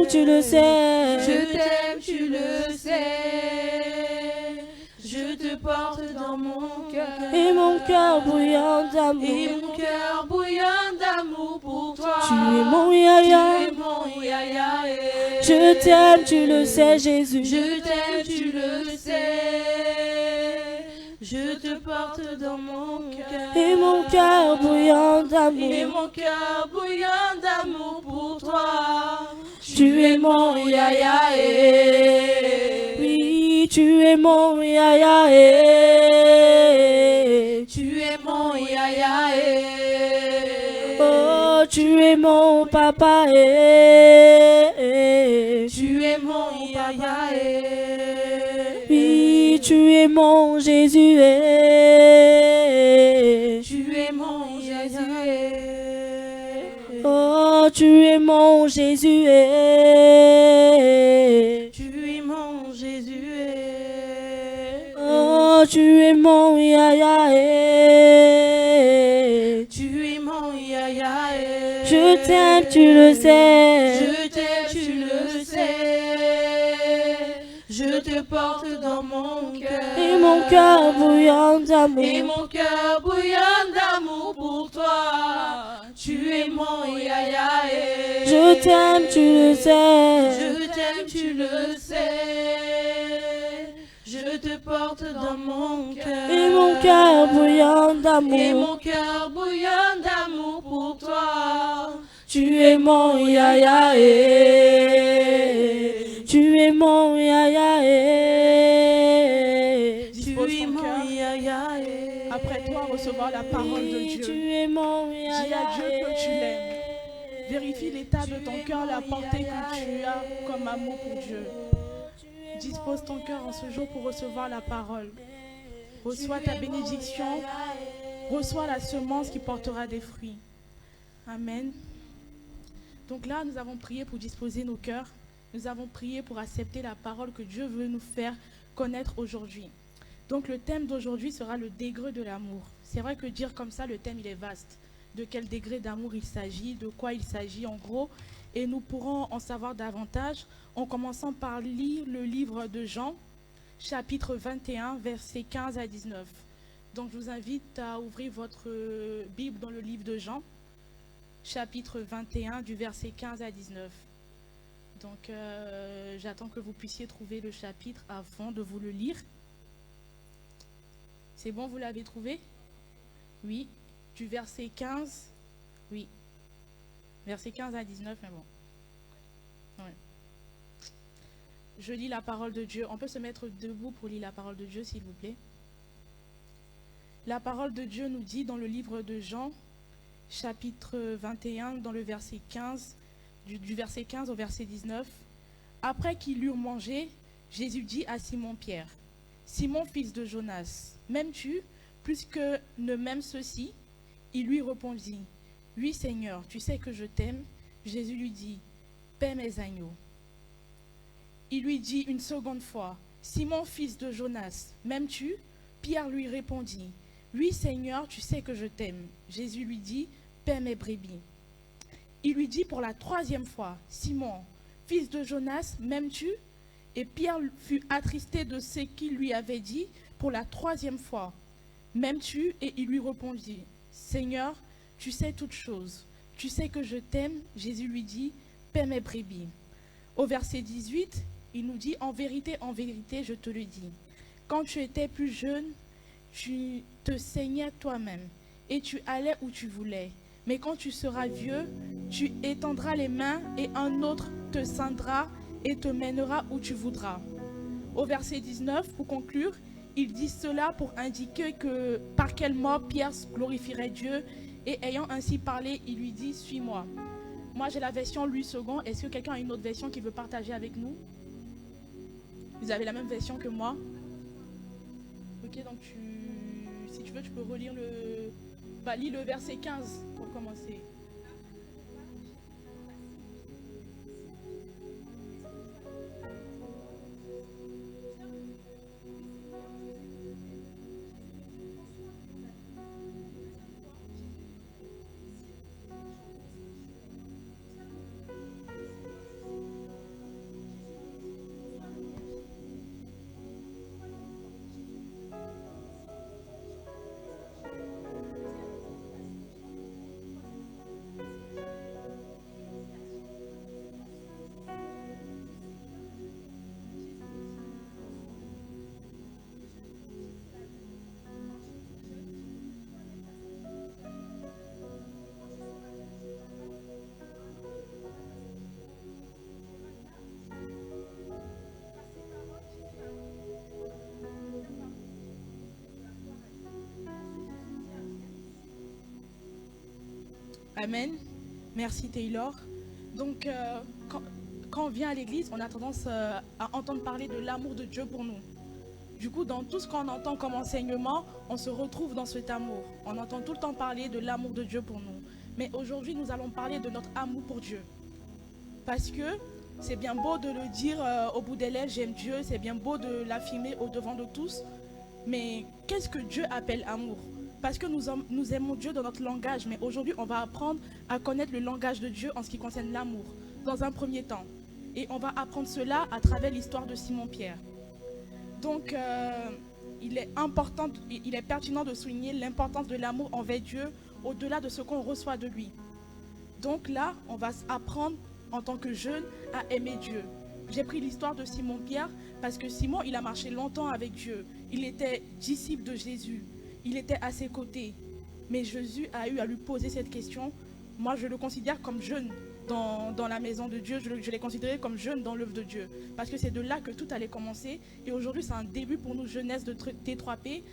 t'aime, tu le sais. Je t'aime, tu le sais. Je te porte dans mon cœur. Et mon cœur bouillant d'amour. Et mon cœur bouillant d'amour pour toi. Tu es mon yaya. Tu es mon yaya. Je t'aime, tu le sais, Jésus. Je t'aime, tu le sais. Je te porte dans mon cœur. Et mon cœur bouillant d'amour. Et mon cœur bouillant d'amour pour toi. Tu es mon yaya. Oui, tu es mon yaya. Tu es mon yaya. Oh, tu es mon papa. Tu es mon yaya. Oui, tu es mon Jésus. Tu es mon Jésus. Oh, tu es mon Jésus. Tu es mon Jésus. Oh, tu es mon yaya. Tu es mon yaya. Je t'aime, tu le sais. Je t'aime, tu le sais. Je te porte dans mon cœur. Et mon cœur bouillant d'amour. Et mon cœur bouillant d'amour pour toi. Tu es mon yaya. Je t'aime, tu le sais. Je t'aime, tu le sais. Je te porte dans mon cœur. Et mon cœur bouillant d'amour. Et mon cœur bouillant d'amour pour toi. Tu es mon yaya. Tu es mon yaya. Tu es mon yaya. Après toi, recevoir la parole de Dieu. Tu es mon Dis yaya. à Dieu que tu l'aimes. Vérifie l'état de ton cœur, la portée que tu as comme amour pour Dieu. Dispose ton cœur en ce jour pour recevoir la parole. Reçois ta bénédiction. Reçois la semence qui portera des fruits. Amen. Donc là, nous avons prié pour disposer nos cœurs. Nous avons prié pour accepter la parole que Dieu veut nous faire connaître aujourd'hui. Donc le thème d'aujourd'hui sera le degré de l'amour. C'est vrai que dire comme ça, le thème il est vaste. De quel degré d'amour il s'agit, de quoi il s'agit en gros. Et nous pourrons en savoir davantage en commençant par lire le livre de Jean, chapitre 21, versets 15 à 19. Donc je vous invite à ouvrir votre Bible dans le livre de Jean, chapitre 21, du verset 15 à 19. Donc j'attends que vous puissiez trouver le chapitre avant de vous le lire. C'est bon, vous l'avez trouvé? Oui. Du verset 15, oui. Verset 15 à 19, mais bon. Ouais. Je lis la parole de Dieu. On peut se mettre debout pour lire la parole de Dieu, s'il vous plaît. La parole de Dieu nous dit dans le livre de Jean, chapitre 21, dans le verset 15, du verset 15 au verset 19. Après qu'ils eurent mangé, Jésus dit à Simon-Pierre, « Simon, fils de Jonas, m'aimes-tu plus que ne m'aiment ceux-ci » Il lui répondit, « Oui, Seigneur, tu sais que je t'aime. » Jésus lui dit, « Paie mes agneaux. » Il lui dit une seconde fois, « Simon, fils de Jonas, m'aimes-tu » Pierre lui répondit, « Oui, Seigneur, tu sais que je t'aime. » Jésus lui dit, « Paie mes brebis. » Il lui dit pour la troisième fois, « Simon, fils de Jonas, m'aimes-tu » Et Pierre fut attristé de ce qu'il lui avait dit pour la troisième fois, « M'aimes-tu » Et il lui répondit, « Seigneur, tu sais toutes choses. Tu sais que je t'aime. » Jésus lui dit, « Paie mes brebis. » Au verset 18, il nous dit, « En vérité, je te le dis. Quand tu étais plus jeune, tu te saignais toi-même et tu allais où tu voulais. Mais quand tu seras vieux, tu étendras les mains et un autre te ceindra et te mènera où tu voudras. » Au verset 19, pour conclure, il dit cela pour indiquer que par quel mort Pierre glorifierait Dieu. Et ayant ainsi parlé, il lui dit, « Suis-moi. » Moi, j'ai la version Louis II. Est-ce que quelqu'un a une autre version qui veut partager avec nous? Vous avez la même version que moi? Ok, donc si tu veux, tu peux relire lis le verset 15 pour commencer. Amen. Merci Taylor. Donc, quand on vient à l'église, on a tendance à entendre parler de l'amour de Dieu pour nous. Du coup, dans tout ce qu'on entend comme enseignement, on se retrouve dans cet amour. On entend tout le temps parler de l'amour de Dieu pour nous. Mais aujourd'hui, nous allons parler de notre amour pour Dieu. Parce que c'est bien beau de le dire au bout des lèvres, j'aime Dieu, c'est bien beau de l'affirmer au devant de tous. Mais qu'est-ce que Dieu appelle amour? Parce que nous aimons Dieu dans notre langage, mais aujourd'hui, on va apprendre à connaître le langage de Dieu en ce qui concerne l'amour, dans un premier temps. Et on va apprendre cela à travers l'histoire de Simon-Pierre. Donc, il est pertinent de souligner l'importance de l'amour envers Dieu, au-delà de ce qu'on reçoit de lui. Donc là, on va apprendre en tant que jeune à aimer Dieu. J'ai pris l'histoire de Simon-Pierre parce que Simon, il a marché longtemps avec Dieu. Il était disciple de Jésus. Il était à ses côtés. Mais Jésus a eu à lui poser cette question. Moi, je le considère comme jeune dans la maison de Dieu. Je l'ai considéré comme jeune dans l'œuvre de Dieu. Parce que c'est de là que tout allait commencer. Et aujourd'hui, c'est un début pour nous, jeunesse de T3P,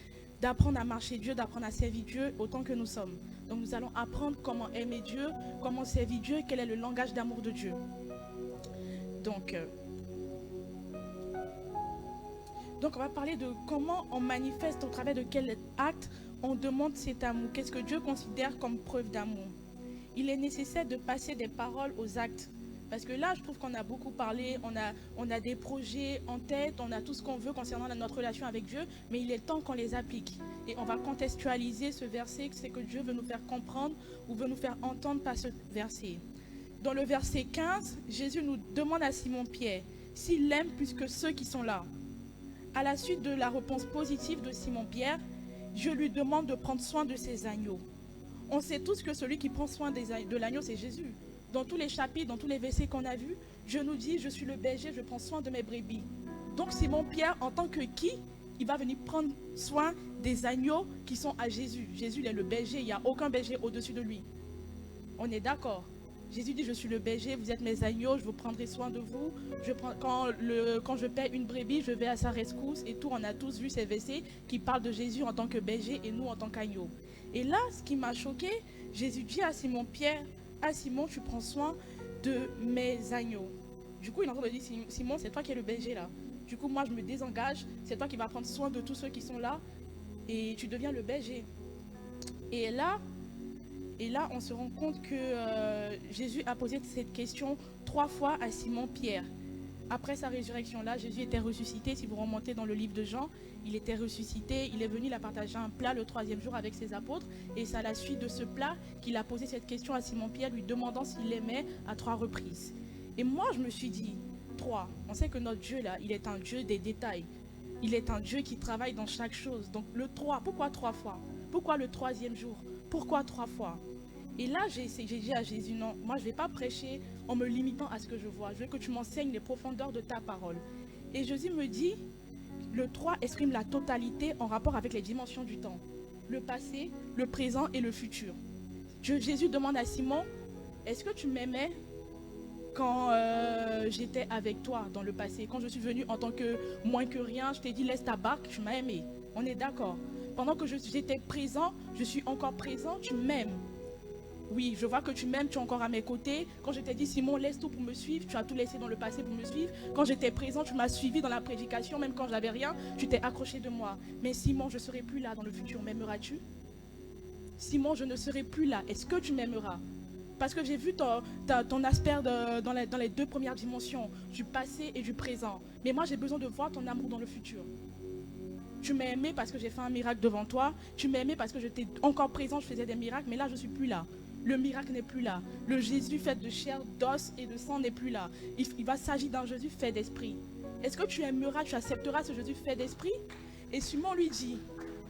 d'apprendre à marcher Dieu, d'apprendre à servir Dieu autant que nous sommes. Donc nous allons apprendre comment aimer Dieu, comment servir Dieu, quel est le langage d'amour de Dieu. Donc on va parler de comment on manifeste, au travers de quel acte on demande cet amour. Qu'est-ce que Dieu considère comme preuve d'amour? Il est nécessaire de passer des paroles aux actes. Parce que là, je trouve qu'on a beaucoup parlé, on a des projets en tête, on a tout ce qu'on veut concernant notre relation avec Dieu, mais il est temps qu'on les applique. Et on va contextualiser ce verset, c'est que Dieu veut nous faire comprendre ou veut nous faire entendre par ce verset. Dans le verset 15, Jésus nous demande à Simon-Pierre s'il l'aime plus que ceux qui sont là. À la suite de la réponse positive de Simon-Pierre, Dieu lui demande de prendre soin de ses agneaux. On sait tous que celui qui prend soin de l'agneau, c'est Jésus. Dans tous les chapitres, dans tous les versets qu'on a vus, Dieu nous dit, je suis le berger, je prends soin de mes brebis. Donc Simon-Pierre, en tant que qui, il va venir prendre soin des agneaux qui sont à Jésus. Jésus, il est le berger, il n'y a aucun berger au-dessus de lui. On est d'accord. Jésus dit, je suis le berger, vous êtes mes agneaux, je vous prendrai soin de vous. Quand je perds une brebis, je vais à sa rescousse et tout. On a tous vu ces versets qui parlent de Jésus en tant que berger et nous en tant qu'agneaux. Et là, ce qui m'a choqué, Jésus dit à Simon-Pierre, ah Simon, tu prends soin de mes agneaux. Du coup, il est en train de dire, Simon, c'est toi qui es le berger là. Du coup, moi, je me désengage. C'est toi qui vas prendre soin de tous ceux qui sont là. Et tu deviens le berger. Et là, on se rend compte que Jésus a posé cette question 3 fois à Simon-Pierre. Après sa résurrection là, Jésus était ressuscité. Si vous remontez dans le livre de Jean, il était ressuscité. Il est venu, il a partagé un plat le 3e jour avec ses apôtres. Et c'est à la suite de ce plat qu'il a posé cette question à Simon-Pierre, lui demandant s'il l'aimait à 3 reprises. Et moi, je me suis dit, 3. On sait que notre Dieu là, il est un Dieu des détails. Il est un Dieu qui travaille dans chaque chose. Donc le 3, pourquoi 3 fois? Pourquoi le 3e jour? Pourquoi 3 fois? Et là, j'ai dit à Jésus, non, moi je ne vais pas prêcher en me limitant à ce que je vois. Je veux que tu m'enseignes les profondeurs de ta parole. Et Jésus me dit, le 3 exprime la totalité en rapport avec les dimensions du temps. Le passé, le présent et le futur. Jésus demande à Simon, est-ce que tu m'aimais quand j'étais avec toi dans le passé? Quand je suis venu en tant que moins que rien, je t'ai dit, laisse ta barque, tu m'as aimé. On est d'accord. Pendant que j'étais présent, je suis encore présent, tu m'aimes. Oui, je vois que tu m'aimes, tu es encore à mes côtés. Quand je t'ai dit, Simon, laisse tout pour me suivre, tu as tout laissé dans le passé pour me suivre. Quand j'étais présent, tu m'as suivi dans la prédication, même quand j'avais rien, tu t'es accroché de moi. Mais Simon, je ne serai plus là dans le futur, m'aimeras-tu? Simon, je ne serai plus là, est-ce que tu m'aimeras? Parce que j'ai vu ton aspect dans les 2 premières dimensions, du passé et du présent. Mais moi, j'ai besoin de voir ton amour dans le futur. Tu m'as aimé parce que j'ai fait un miracle devant toi. Tu m'as aimé parce que j'étais encore présent, je faisais des miracles. Mais là, je ne suis plus là. Le miracle n'est plus là. Le Jésus fait de chair, d'os et de sang n'est plus là. Il va s'agir d'un Jésus fait d'esprit. Est-ce que tu aimeras, tu accepteras ce Jésus fait d'esprit? Et Simon lui dit,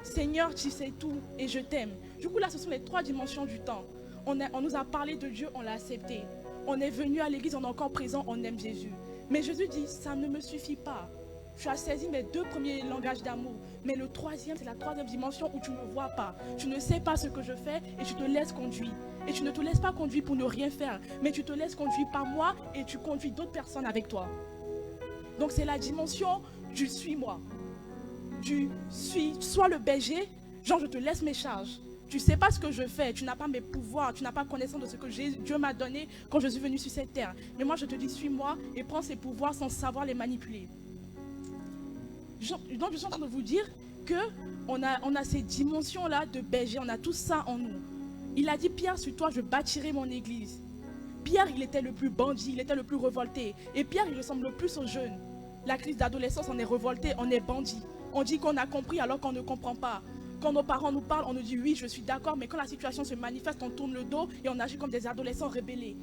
Seigneur, tu sais tout et je t'aime. Du coup, là, ce sont les 3 dimensions du temps. On nous a parlé de Dieu, on l'a accepté. On est venu à l'église, on est encore présent, on aime Jésus. Mais Jésus dit, ça ne me suffit pas. Tu as saisi mes 2 premiers langages d'amour. Mais le 3e, c'est la 3e dimension où tu ne me vois pas. Tu ne sais pas ce que je fais et tu te laisses conduire. Et tu ne te laisses pas conduire pour ne rien faire. Mais tu te laisses conduire par moi et tu conduis d'autres personnes avec toi. Donc c'est la dimension du suis-moi. Du suis, sois le berger, genre je te laisse mes charges. Tu ne sais pas ce que je fais, tu n'as pas mes pouvoirs, tu n'as pas connaissance de ce que Dieu m'a donné quand je suis venu sur cette terre. Mais moi, je te dis, suis-moi et prends ces pouvoirs sans savoir les manipuler. Donc, je suis en train de vous dire qu'on a ces dimensions-là de berger, on a tout ça en nous. Il a dit, Pierre, sur toi, je bâtirai mon église. Pierre, il était le plus bandit, il était le plus révolté. Et Pierre, il ressemble le plus aux jeunes. La crise d'adolescence, on est révolté, on est bandit. On dit qu'on a compris alors qu'on ne comprend pas. Quand nos parents nous parlent, on nous dit oui, je suis d'accord, mais quand la situation se manifeste, on tourne le dos et on agit comme des adolescents rébellés.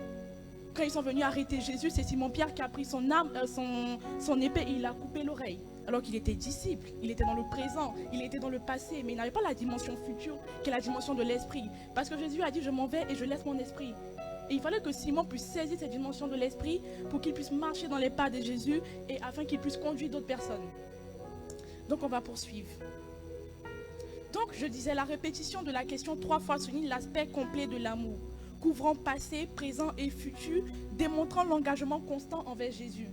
Quand ils sont venus arrêter Jésus, c'est Simon-Pierre qui a pris son arme, son épée et il a coupé l'oreille. Alors qu'il était disciple, il était dans le présent, il était dans le passé, mais il n'avait pas la dimension future qui est la dimension de l'esprit. Parce que Jésus a dit, je m'en vais et je laisse mon esprit. Et il fallait que Simon puisse saisir cette dimension de l'esprit pour qu'il puisse marcher dans les pas de Jésus et afin qu'il puisse conduire d'autres personnes. Donc on va poursuivre. Donc je disais, la répétition de la question 3 fois souligne l'aspect complet de l'amour, couvrant passé, présent et futur, démontrant l'engagement constant envers Jésus.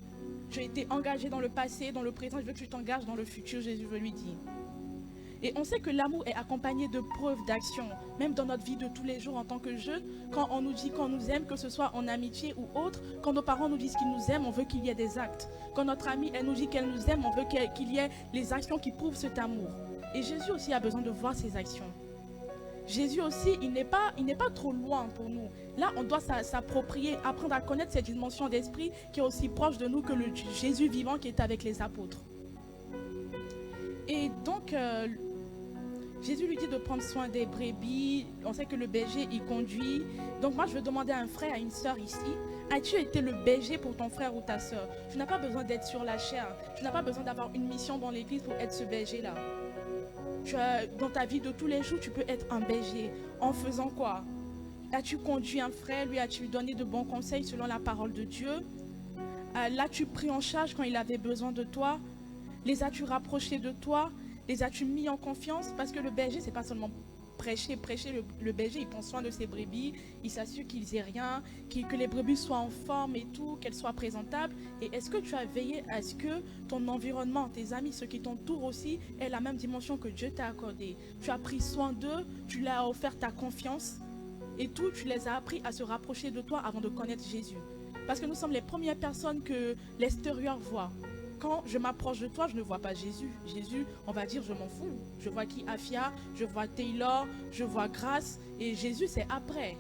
J'ai été engagé dans le passé, dans le présent, je veux que tu t'engages dans le futur, Jésus veut lui dire. Et on sait que l'amour est accompagné de preuves d'action, même dans notre vie de tous les jours en tant que jeunes, quand on nous dit qu'on nous aime, que ce soit en amitié ou autre, quand nos parents nous disent qu'ils nous aiment, on veut qu'il y ait des actes. Quand notre amie, elle nous dit qu'elle nous aime, on veut qu'il y ait les actions qui prouvent cet amour. Et Jésus aussi a besoin de voir ces actions. Jésus aussi, il n'est pas trop loin pour nous. Là, on doit s'approprier, apprendre à connaître cette dimension d'esprit qui est aussi proche de nous que le Jésus vivant qui est avec les apôtres. Et donc, Jésus lui dit de prendre soin des brebis. On sait que le berger, il conduit. Donc moi, je veux demander à un frère, à une sœur ici, as-tu été le berger pour ton frère ou ta sœur? Tu n'as pas besoin d'être sur la chair. Tu n'as pas besoin d'avoir une mission dans l'église pour être ce berger-là. Dans ta vie de tous les jours, tu peux être un berger. En faisant quoi? As-tu conduit un frère? Lui as-tu donné de bons conseils selon la parole de Dieu? L'as-tu pris en charge quand il avait besoin de toi? Les as-tu rapprochés de toi? Les as-tu mis en confiance? Parce que le berger, c'est pas seulement prêcher. Le berger, il prend soin de ses brebis, il s'assure qu'ils aient rien, que les brebis soient en forme et tout, qu'elles soient présentables. Et est-ce que tu as veillé à ce que ton environnement, tes amis, ceux qui t'entourent aussi, aient la même dimension que Dieu t'a accordée? Tu as pris soin d'eux, tu leur as offert ta confiance et tout, tu les as appris à se rapprocher de toi avant de connaître Jésus. Parce que nous sommes les premières personnes que l'extérieur voit. Quand je m'approche de toi, je ne vois pas Jésus. Jésus, on va dire, je m'en fous. Je vois qui? Afia, je vois Taylor, je vois Grâce. Et Jésus, c'est après.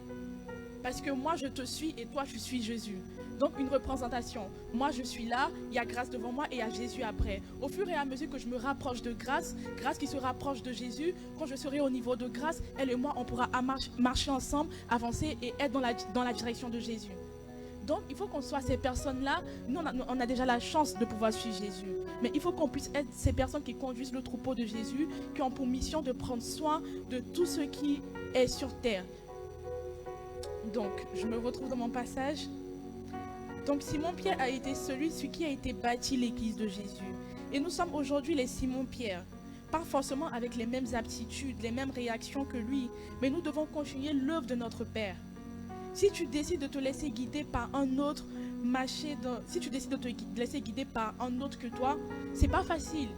Parce que moi, je te suis et toi, tu suis Jésus. Donc, une représentation. Moi, je suis là, il y a Grâce devant moi et il y a Jésus après. Au fur et à mesure que je me rapproche de Grâce, Grâce qui se rapproche de Jésus, quand je serai au niveau de Grâce, elle et moi, on pourra marcher ensemble, avancer et être dans la direction de Jésus. Donc, il faut qu'on soit ces personnes-là. Nous, on a déjà la chance de pouvoir suivre Jésus. Mais il faut qu'on puisse être ces personnes qui conduisent le troupeau de Jésus, qui ont pour mission de prendre soin de tout ce qui est sur terre. Donc, je me retrouve dans mon passage. Donc, Simon-Pierre a été celui sur qui a été bâtie l'église de Jésus. Et nous sommes aujourd'hui les Simon-Pierre. Pas forcément avec les mêmes aptitudes, les mêmes réactions que lui. Mais nous devons continuer l'œuvre de notre Père. Si tu décides de te laisser guider par un autre, si tu décides de te laisser guider par un autre que toi, c'est pas facile.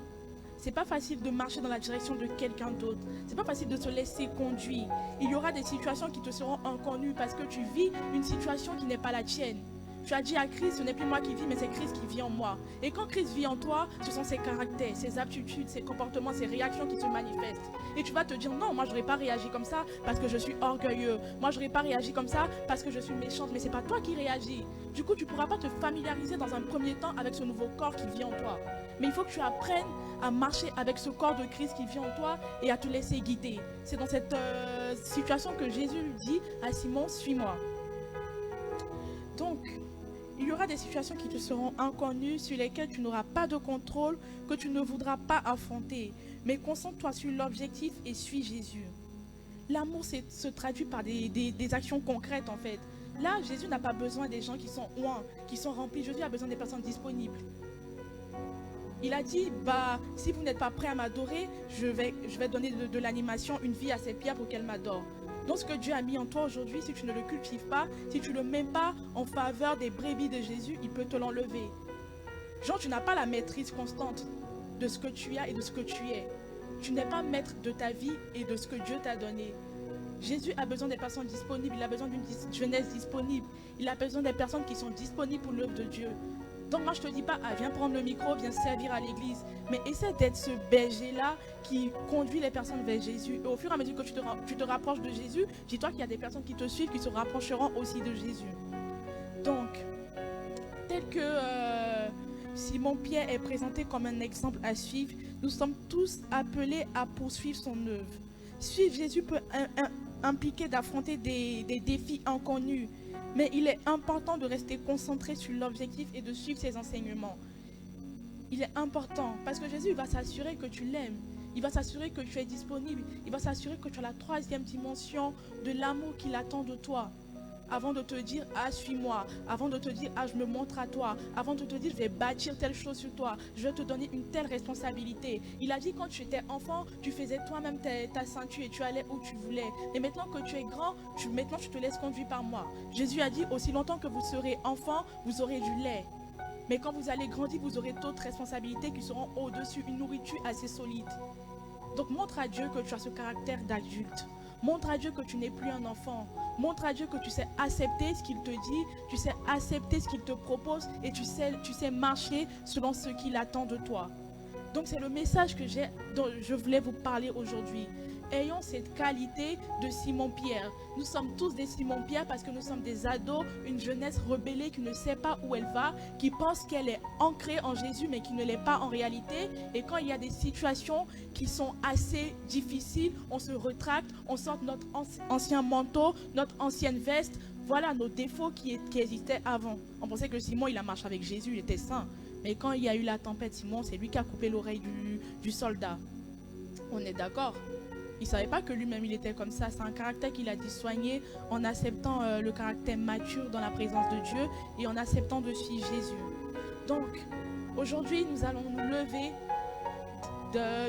C'est pas facile de marcher dans la direction de quelqu'un d'autre. C'est pas facile de se laisser conduire. Il y aura des situations qui te seront inconnues parce que tu vis une situation qui n'est pas la tienne. Tu as dit à Christ, ce n'est plus moi qui vis, mais c'est Christ qui vit en moi. Et quand Christ vit en toi, ce sont ses caractères, ses aptitudes, ses comportements, ses réactions qui se manifestent. Et tu vas te dire, non, moi je n'aurais pas réagi comme ça parce que je suis orgueilleux. Moi je n'aurais pas réagi comme ça parce que je suis méchante. Mais ce n'est pas toi qui réagis. Du coup, tu ne pourras pas te familiariser dans un premier temps avec ce nouveau corps qui vit en toi. Mais il faut que tu apprennes à marcher avec ce corps de Christ qui vit en toi et à te laisser guider. C'est dans cette situation que Jésus lui dit à Simon, suis-moi. Donc, il y aura des situations qui te seront inconnues, sur lesquelles tu n'auras pas de contrôle, que tu ne voudras pas affronter. Mais concentre-toi sur l'objectif et suis Jésus. L'amour se traduit par des actions concrètes en fait. Là, Jésus n'a pas besoin des gens qui sont ouins, qui sont remplis. Jésus a besoin des personnes disponibles. Il a dit, si vous n'êtes pas prêts à m'adorer, je vais donner de l'animation, une vie à ces pierres pour qu'elles m'adorent. Donc ce que Dieu a mis en toi aujourd'hui, si tu ne le cultives pas, si tu ne le mets pas en faveur des brebis de Jésus, il peut te l'enlever. Genre, tu n'as pas la maîtrise constante de ce que tu as et de ce que tu es. Tu n'es pas maître de ta vie et de ce que Dieu t'a donné. Jésus a besoin des personnes disponibles, il a besoin d'une jeunesse disponible, il a besoin des personnes qui sont disponibles pour l'œuvre de Dieu. Donc moi je te dis pas, ah, viens prendre le micro, viens servir à l'église, mais essaie d'être ce berger-là qui conduit les personnes vers Jésus. Et au fur et à mesure que tu te rapproches de Jésus, dis-toi qu'il y a des personnes qui te suivent, qui se rapprocheront aussi de Jésus. Donc, tel que Simon-Pierre est présenté comme un exemple à suivre, nous sommes tous appelés à poursuivre son œuvre. Suivre Jésus peut impliquer d'affronter des défis inconnus, mais il est important de rester concentré sur l'objectif et de suivre ses enseignements. Il est important parce que Jésus va s'assurer que tu l'aimes. Il va s'assurer que tu es disponible. Il va s'assurer que tu as la troisième dimension de l'amour qu'il attend de toi. Avant de te dire, ah, suis-moi. Avant de te dire, ah, je me montre à toi. Avant de te dire, je vais bâtir telle chose sur toi. Je vais te donner une telle responsabilité. Il a dit, quand tu étais enfant, tu faisais toi-même ta ceinture et tu allais où tu voulais. Et maintenant que tu es grand, maintenant tu te laisses conduire par moi. Jésus a dit, aussi longtemps que vous serez enfant, vous aurez du lait. Mais quand vous allez grandir, vous aurez d'autres responsabilités qui seront au-dessus, une nourriture assez solide. Donc montre à Dieu que tu as ce caractère d'adulte. Montre à Dieu que tu n'es plus un enfant. Montre à Dieu que tu sais accepter ce qu'il te dit, tu sais accepter ce qu'il te propose et tu sais marcher selon ce qu'il attend de toi. Donc c'est le message dont je voulais vous parler aujourd'hui. Ayons cette qualité de Simon-Pierre. Nous sommes tous des Simon-Pierre parce que nous sommes des ados, une jeunesse rebellée qui ne sait pas où elle va, qui pense qu'elle est ancrée en Jésus mais qui ne l'est pas en réalité. Et quand il y a des situations qui sont assez difficiles, on se retracte, on sort notre ancien manteau, notre ancienne veste. Voilà nos défauts qui existaient avant. On pensait que Simon, il a marché avec Jésus, il était saint. Mais quand il y a eu la tempête, Simon, c'est lui qui a coupé l'oreille du soldat. On est d'accord? Il ne savait pas que lui-même il était comme ça. C'est un caractère qu'il a dû soigner en acceptant le caractère mature dans la présence de Dieu et en acceptant de suivre Jésus. Donc, aujourd'hui, nous allons nous lever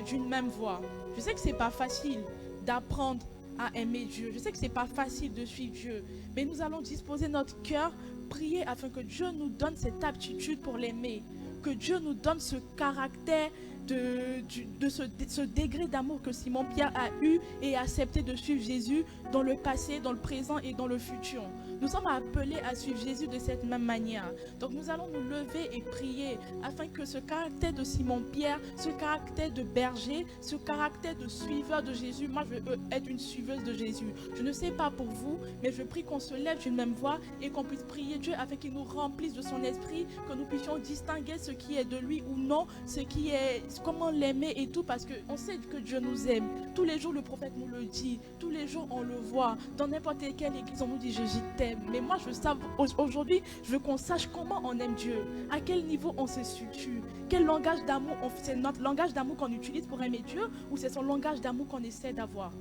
d'une même voix. Je sais que ce n'est pas facile d'apprendre à aimer Dieu. Je sais que ce n'est pas facile de suivre Dieu. Mais nous allons disposer notre cœur, prier afin que Dieu nous donne cette aptitude pour l'aimer. Que Dieu nous donne ce caractère de ce degré d'amour que Simon-Pierre a eu et a accepté de suivre Jésus dans le passé, dans le présent et dans le futur. Nous sommes appelés à suivre Jésus de cette même manière. Donc nous allons nous lever et prier afin que ce caractère de Simon-Pierre, ce caractère de berger, ce caractère de suiveur de Jésus, moi je veux être une suiveuse de Jésus. Je ne sais pas pour vous, mais je prie qu'on se lève d'une même voix et qu'on puisse prier Dieu afin qu'il nous remplisse de son esprit, que nous puissions distinguer ce qui est de lui ou non, ce qui est, comment l'aimer et tout, parce qu'on sait que Dieu nous aime. Tous les jours le prophète nous le dit, tous les jours on le voit. Dans n'importe quelle église on nous dit je t'aime. Mais moi je veux savoir, aujourd'hui je veux qu'on sache comment on aime Dieu, à quel niveau on se situe, quel langage d'amour, c'est notre langage d'amour qu'on utilise pour aimer Dieu ou c'est son langage d'amour qu'on essaie d'avoir.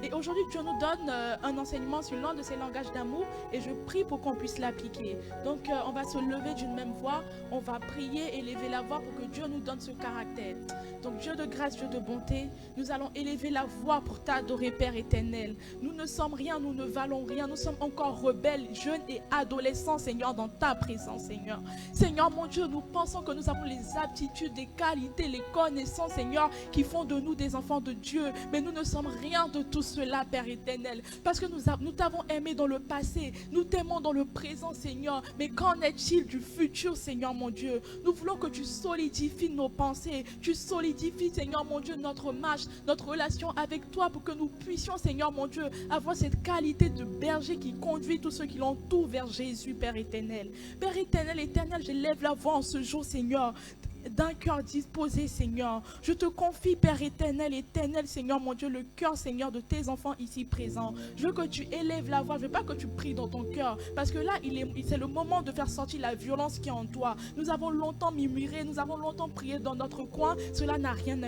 Et aujourd'hui, Dieu nous donne un enseignement sur l'un de ces langages d'amour et je prie pour qu'on puisse l'appliquer. Donc, on va se lever d'une même voix, on va prier, élever la voix pour que Dieu nous donne ce caractère. Donc, Dieu de grâce, Dieu de bonté, nous allons élever la voix pour t'adorer, Père éternel. Nous ne sommes rien, nous ne valons rien, nous sommes encore rebelles, jeunes et adolescents, Seigneur, dans ta présence, Seigneur. Seigneur, mon Dieu, nous pensons que nous avons les aptitudes, les qualités, les connaissances, Seigneur, qui font de nous des enfants de Dieu. Mais nous ne sommes rien de tout cela, Père éternel, parce que nous t'avons aimé dans le passé, nous t'aimons dans le présent, Seigneur, mais qu'en est-il du futur, Seigneur mon Dieu? Nous voulons que tu solidifies nos pensées, tu solidifies, Seigneur mon Dieu, notre marche, notre relation avec toi, pour que nous puissions, Seigneur mon Dieu, avoir cette qualité de berger qui conduit tous ceux qui l'entourent vers Jésus, Père éternel. Père éternel, éternel, je lève la voix en ce jour, Seigneur, d'un cœur disposé, Seigneur. Je te confie, Père éternel, éternel, Seigneur, mon Dieu, le cœur, Seigneur, de tes enfants ici présents. Je veux que tu élèves la voix. Je veux pas que tu pries dans ton cœur, parce que là, c'est le moment de faire sortir la violence qui est en toi. Nous avons longtemps murmuré, nous avons longtemps prié dans notre coin. Cela n'a rien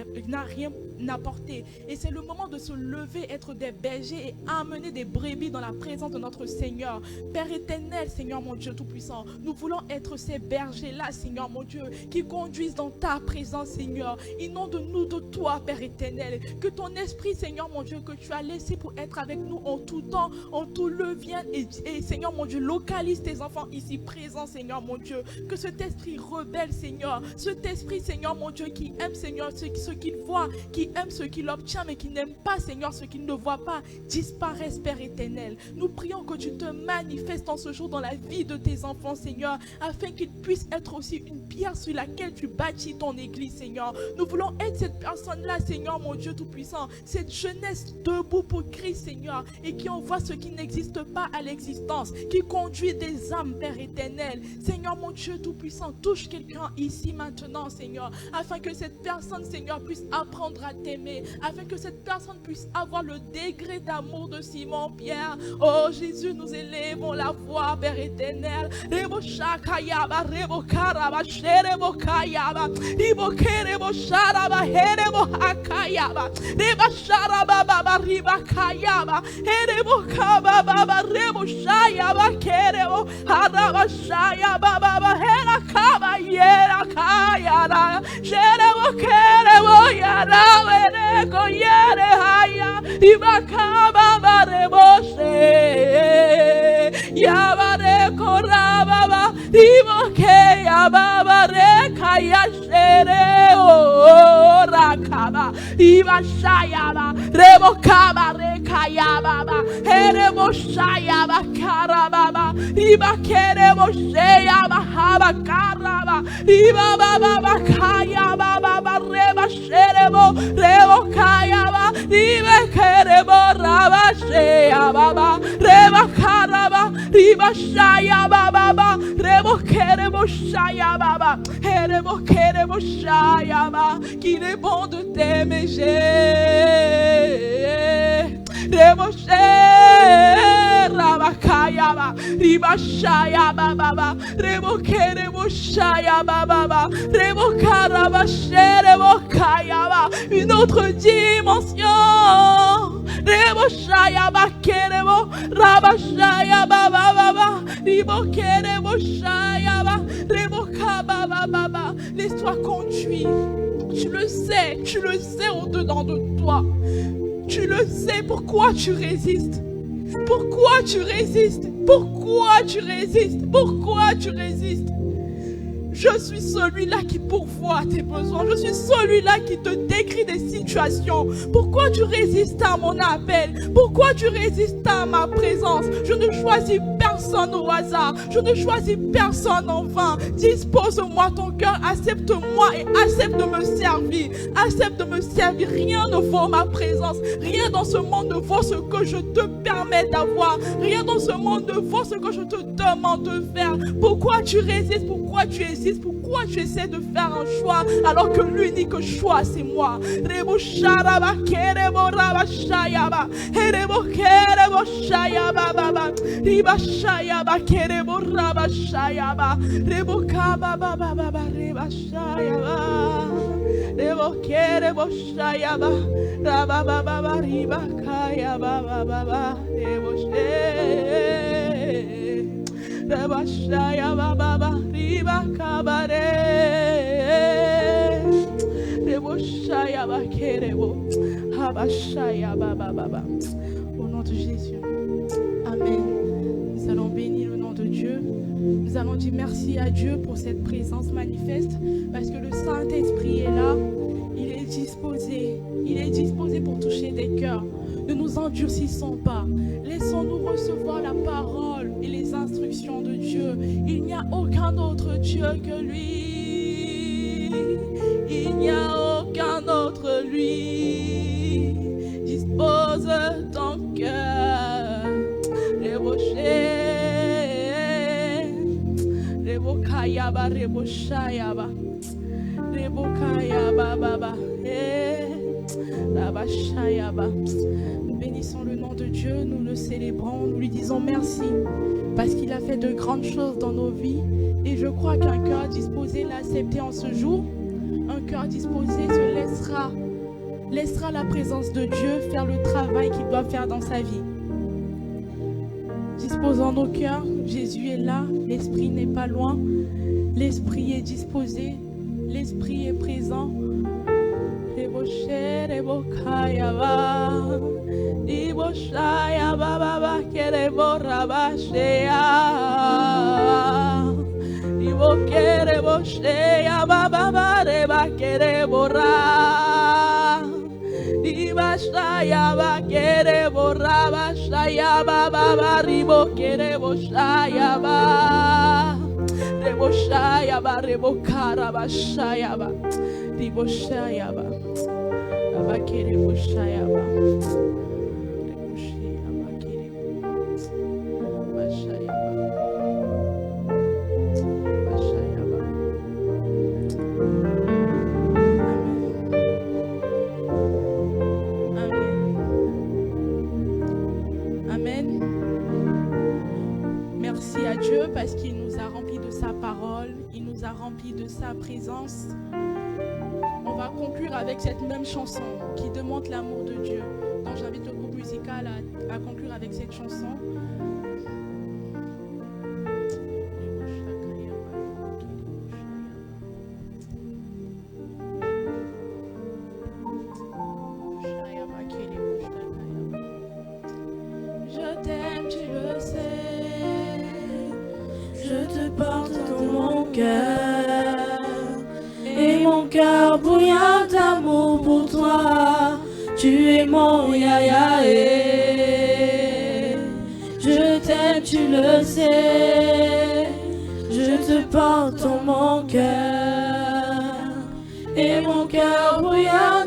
apporté. Et c'est le moment de se lever, être des bergers et amener des brebis dans la présence de notre Seigneur. Père éternel, Seigneur, mon Dieu tout-puissant, nous voulons être ces bergers-là, Seigneur, mon Dieu, qui conduisent dans ta présence, Seigneur. Inonde-nous de toi, Père éternel. Que ton esprit, Seigneur mon Dieu, que tu as laissé pour être avec nous en tout temps, en tout lieu, vienne et Seigneur mon Dieu, localise tes enfants ici présents, Seigneur mon Dieu. Que cet esprit rebelle, Seigneur, cet esprit, Seigneur mon Dieu, qui aime, Seigneur, ce qu'il voit, qui qui aime ce qu'il obtient, mais qui n'aime pas, Seigneur, ce qu'il ne voit pas, disparaisse, Père éternel. Nous prions que tu te manifestes en ce jour dans la vie de tes enfants, Seigneur, afin qu'ils puissent être aussi une pierre sur laquelle tu bâtis ton église, Seigneur. Nous voulons être cette personne-là, Seigneur, mon Dieu Tout-Puissant, cette jeunesse debout pour Christ, Seigneur, et qui envoie ce qui n'existe pas à l'existence, qui conduit des âmes, Père éternel. Seigneur, mon Dieu Tout-Puissant, touche quelqu'un ici maintenant, Seigneur, afin que cette personne, Seigneur, puisse apprendre à t'aimer, afin que cette personne puisse avoir le degré d'amour de Simon-Pierre. Oh Jésus, nous élevons la voix, Père éternel. Rebo shakayaba, rebo karaba, sherebo kayaba, ribo kerebo sharaba, herebo hakayaba, reba sharaba baba, riba kayaba, herebo kaba baba, rebo shayaba, kerebo, haraba shayaba baba, hera kaba, yera kayara, sherebo kerebo, yara, vereko, yere haya, riba kaba baba, rebo she, yabare korababa, ribo ke yababa, reka yashere, o rakaba, riba shayaba, rebo kaba, reka yababa, herebo shayaba, karababa, riba kerebo sheyaba, haba karaba, riba baba, kayaba baba, reba sherebo, rebo kayaba, riba kerebo, raba sheyaba, reba karaba, riba shayaba baba, rebo kerebo shayaba, herebo kerebo shayaba, qu'il est bon de t'aimer, rebo shayaba kayaba, riba shayaba baba, rebo kerebo shayaba baba, rebo karaba sherebo kayaba, une autre dimension. Rebo shayaba kerebo, raba shayaba baba, ribo kerebo shayaba, rebo kaba baba. Laisse-toi conduire. Tu le sais au-dedans de toi. Tu le sais, pourquoi tu résistes? Pourquoi tu résistes? Pourquoi tu résistes? Pourquoi tu résistes? Je suis celui-là qui pourvoit tes besoins. Je suis celui-là qui te décrit des situations. Pourquoi tu résistes à mon appel? Pourquoi tu résistes à ma présence? Je ne choisis personne au hasard. Je ne choisis personne en vain. Dispose-moi ton cœur, accepte-moi et accepte de me servir. Accepte de me servir. Rien ne vaut ma présence. Rien dans ce monde ne vaut ce que je te permets d'avoir. Rien dans ce monde ne vaut ce que je te demande de faire. Pourquoi tu résistes? Pourquoi tu hésite? Pourquoi tu essaies de faire un choix alors que l'unique choix c'est moi? Rebo sharaba kerebo raba shayaba, herebo kerebo shayaba baba, riba shayaba kerebo raba shayaba, rebo kaba baba baba reba shayaba, rebo kerebo shayaba, raba baba riba kayaba baba, rebo she. Rebashaya baba, riba kabare, reboshaya bakerebo, habashaya baba baba. Au nom de Jésus, amen. Nous allons bénir le nom de Dieu. Nous allons dire merci à Dieu pour cette présence manifeste, parce que le Saint-Esprit est là. Il est disposé pour toucher des cœurs. Ne nous endurcissons pas. Laissons-nous recevoir la parole et les instructions de Dieu. Il n'y a aucun autre Dieu que lui. Il n'y a aucun autre lui. Dispose ton cœur. Rebokayaba, reboshayaba. Rebokayaba baba. Nous bénissons le nom de Dieu, nous le célébrons, nous lui disons merci parce qu'il a fait de grandes choses dans nos vies et je crois qu'un cœur disposé l'a accepté en ce jour. Un cœur disposé se laissera la présence de Dieu faire le travail qu'il doit faire dans sa vie. Disposons nos cœurs, Jésus est là, l'Esprit n'est pas loin, l'Esprit est disposé, l'Esprit est présent. Rebo kayaba, ribo shayaba baba kerebo rabashea, ribo kerebo shea baba reba kerebo ra, Ribashayaba Kerebo Rabashayaba Baba Ribo Kerebo Shayaba Rebo Shayaba Rebo Karabashayaba Ribo Shayaba Baba Kerebo Shayaba Rebo Shayaba Kerebo Bashayaba Bashayaba. Amen. Merci à Dieu parce qu'il nous a remplis de sa parole, il nous a remplis de sa présence. On va conclure avec cette même chanson qui demande l'amour de Dieu. Donc j'invite le groupe musical à conclure avec cette chanson. Je t'aime, tu le sais. Je te porte dans mon cœur. Et mon cœur bouillant d'amour pour toi. Tu es mon yaya. Je t'aime, tu le sais. Je te porte dans mon cœur. Et mon cœur bouillant